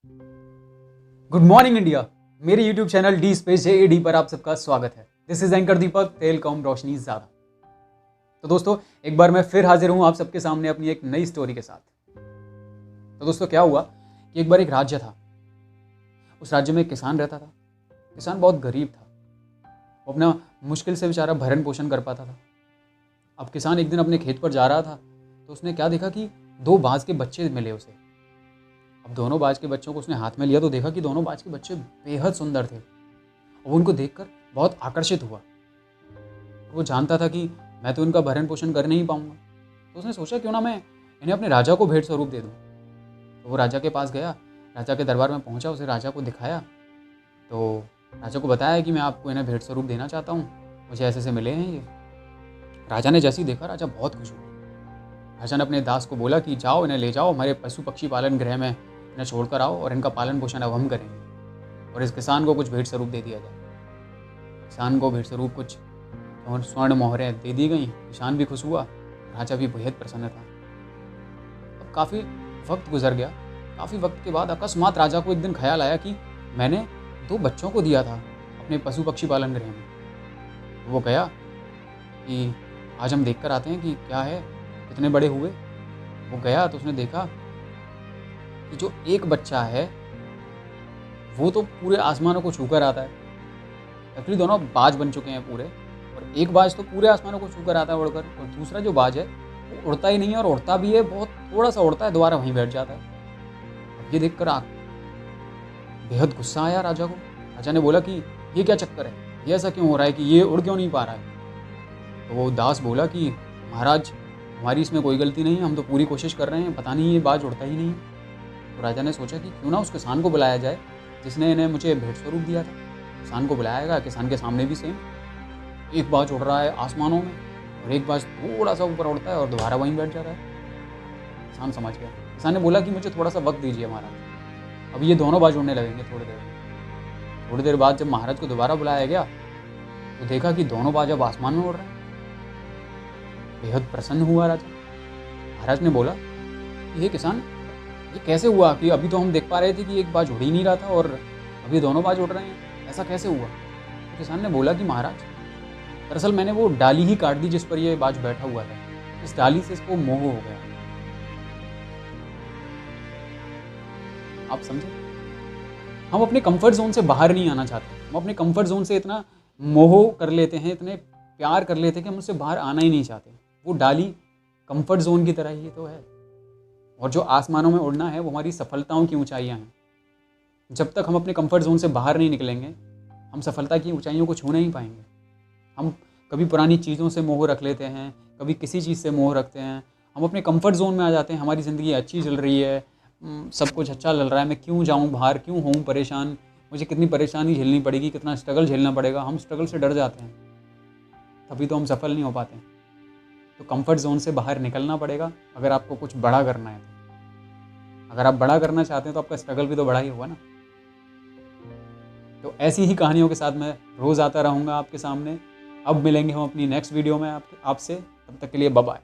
Good morning India. मेरे YouTube channel D space JAD पर आप सबका स्वागत है। दिस इज एंकर दीपक, तेल कम रोशनी ज़्यादा। तो दोस्तों, एक बार मैं फिर हाजिर हूं आप सबके सामने अपनी एक नई स्टोरी के साथ। तो दोस्तों, क्या हुआ कि एक बार एक राज्य था। उस राज्य में एक किसान रहता था। किसान बहुत गरीब था। वो अपना मुश्किल से बेचारा भरण पोषण कर पाता था। अब किसान एक दिन अपने खेत पर जा रहा था तो उसने क्या देखा कि दो बाज के बच्चे मिले उसे। अब दोनों बाज के बच्चों को उसने हाथ में लिया तो देखा कि दोनों बाज के बच्चे बेहद सुंदर थे। वो उनको देखकर बहुत आकर्षित हुआ। वो जानता था कि मैं तो इनका भरण पोषण कर नहीं पाऊंगा, तो उसने सोचा क्यों ना मैं इन्हें अपने राजा को भेंट स्वरूप दे दूं। तो वो राजा के पास गया, राजा के दरबार में पहुंचा, उसे राजा को दिखाया। तो राजा को बताया कि मैं आपको इन्हें भेंट स्वरूप देना चाहता हूँ, मुझे ऐसे से मिले हैं ये। राजा ने जैसे ही देखा, राजा बहुत खुश हुआ। राजा ने अपने दास को बोला कि जाओ इन्हें ले जाओ हमारे पशु पक्षी पालन गृह में, इन्हें छोड़कर आओ और इनका पालन पोषण अब हम करेंगे और इस किसान को कुछ भेंट स्वरूप दे दिया जाए। किसान को भेंट स्वरूप कुछ स्वर्ण मोहरें दे दी गई। किसान भी खुश हुआ, राजा भी बेहद प्रसन्न था। अब काफ़ी वक्त गुजर गया। काफ़ी वक्त के बाद अकस्मात राजा को एक दिन ख्याल आया कि मैंने दो बच्चों को दिया था अपने पशु पक्षी पालन गृह में। वो गया कि आज हम देख कर आते हैं कि क्या है, कितने बड़े हुए। वो गया तो उसने देखा कि जो एक बच्चा है वो तो पूरे आसमानों को छूकर आता है। एक्चुअली दोनों बाज बन चुके हैं पूरे, और एक बाज तो पूरे आसमानों को छूकर आता है उड़कर, और दूसरा जो बाज है वो उड़ता ही नहीं है, और उड़ता भी है बहुत थोड़ा सा उड़ता है, दोबारा वहीं बैठ जाता है। अब ये देखकर बेहद गुस्सा आया राजा को। राजा ने बोला कि ये क्या चक्कर है, ये ऐसा क्यों हो रहा है कि ये उड़ क्यों नहीं पा रहा है। तो वो दास बोला कि महाराज, हमारी इसमें कोई गलती नहीं है, हम तो पूरी कोशिश कर रहे हैं, पता नहीं ये बाज उड़ता ही नहीं है। तो राजा ने सोचा कि क्यों ना उस किसान को बुलाया जाए जिसने इन्हें मुझे भेंट स्वरूप दिया था। किसान को बुलाया गया। किसान के सामने भी सेम एक बाज उड़ रहा है आसमानों में, और एक बाज थोड़ा सा ऊपर उड़ता है और दोबारा वहीं बैठ जाता है। किसान समझ गया। किसान ने बोला कि मुझे थोड़ा सा वक्त दीजिए महाराज, अब ये दोनों बाज उड़ने लगेंगे थोड़ी देर बाद जब महाराज को दोबारा बुलाया गया तो देखा कि दोनों बाज अब आसमान में उड़ रहे हैं। बेहद प्रसन्न हुआ राजा। महाराज ने बोला कि हे किसान, ये कैसे हुआ कि अभी तो हम देख पा रहे थे कि एक बाज उड़ ही नहीं रहा था और अभी दोनों बाज उड़ रहे हैं, ऐसा कैसे हुआ। तो किसान ने बोला कि महाराज, दरअसल मैंने वो डाली ही काट दी जिस पर ये बाज बैठा हुआ था। इस डाली से इसको मोह हो गया। आप समझे, हम अपने कंफर्ट जोन से बाहर नहीं आना चाहते। हम अपने कंफर्ट जोन से इतना मोह कर लेते हैं, इतने प्यार कर लेते हैं कि हम उससे बाहर आना ही नहीं चाहते। वो डाली कंफर्ट जोन की तरह ही तो है, और जो आसमानों में उड़ना है वो हमारी सफलताओं की ऊंचाइयां हैं। जब तक हम अपने कंफर्ट जोन से बाहर नहीं निकलेंगे, हम सफलता की ऊंचाइयों को छू नहीं पाएंगे। हम कभी पुरानी चीज़ों से मोह रख लेते हैं, कभी किसी चीज़ से मोह रखते हैं। हम अपने कंफर्ट जोन में आ जाते हैं। हमारी ज़िंदगी अच्छी चल रही है, सब कुछ अच्छा चल रहा है, मैं क्यों जाऊँ बाहर, क्यों हूँ परेशान, मुझे कितनी परेशानी झेलनी पड़ेगी, कितना स्ट्रगल झेलना पड़ेगा। हम स्ट्रगल से डर जाते हैं, तभी तो हम सफल नहीं हो पाते। तो कंफर्ट जोन से बाहर निकलना पड़ेगा अगर आपको कुछ बड़ा करना है। अगर आप बड़ा करना चाहते हैं तो आपका स्ट्रगल भी तो बड़ा ही होगा ना। तो ऐसी ही कहानियों के साथ मैं रोज़ आता रहूँगा आपके सामने। अब मिलेंगे हम अपनी नेक्स्ट वीडियो में आपसे। तब तक के लिए बाय बाय।